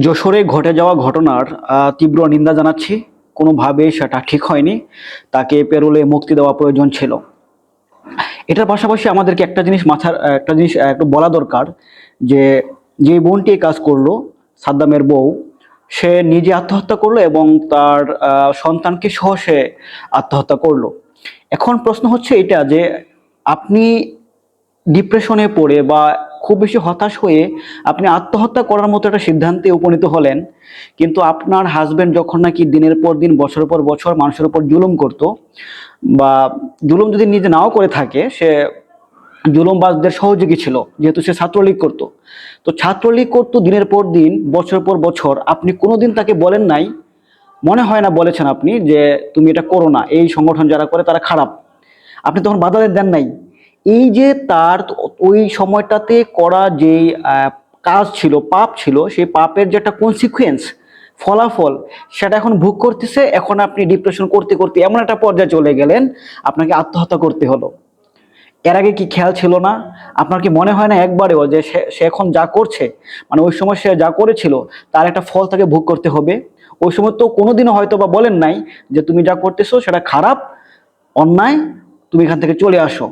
যশোরে ঘটে যাওয়া ঘটনার তীব্র নিন্দা জানাচ্ছি। কোনোভাবেই সেটা ঠিক হয়নি। তাকে পেরোলে মুক্তি দেওয়া প্রয়োজন ছিল। এটার পাশাপাশি আমাদেরকে একটা জিনিস একটু বলা দরকার যে, যে বোনটি এই কাজ করলো, সাদ্দামের বউ, সে নিজে আত্মহত্যা করলো এবং তার সন্তানকে সহ সে আত্মহত্যা করলো। এখন প্রশ্ন হচ্ছে এটা যে, আপনি ডিপ্রেশনে পড়ে বা খুব বেশি হতাশ হয়ে আপনি আত্মহত্যা করার মতো একটা সিদ্ধান্তে উপনীত হলেন, কিন্তু আপনার হাজবেন্ড যখন নাকি দিনের পর দিন বছরের পর বছর মানুষের উপর জুলুম করত, বা জুলুম যদি নিজে নাও করে থাকে, সে জুলুমবাজদের সহযোগী ছিল, যেহেতু সে ছাত্রলীগ করতো। তো ছাত্রলীগ করতো দিনের পর দিন বছর পর বছর, আপনি কোনোদিন তাকে বলেন নাই, মনে হয় না বলেছেন আপনি যে তুমি এটা করো না, এই সংগঠন যারা করে তারা খারাপ। আপনি তখন বাধা দেন নাই। এই যে তার ওই সময়টাতে করা যে কাজ ছিল, পাপ ছিল, সেই পাপের যে একটা কনসিকুয়েন্স, ফলাফল, সেটা এখন ভোগ করতেছে। এখন আপনি ডিপ্রেশন করতে করতে এমন একটা পর্যায়ে চলে গেলেন, আপনাকে আত্মহত্যা করতে হলো। এর আগে কি খেয়াল ছিল না? আপনার কি মনে হয় না একবারেও যে সে সে এখন যা করছে, মানে ওই সময় সে যা করেছিল, তার একটা ফল তাকে ভোগ করতে হবে? ওই সময় তো কোনোদিনও হয়তো বা বলেন নাই যে তুমি যা করতেছো সেটা খারাপ, অন্যায়, তুমি এখান থেকে চলে আসো।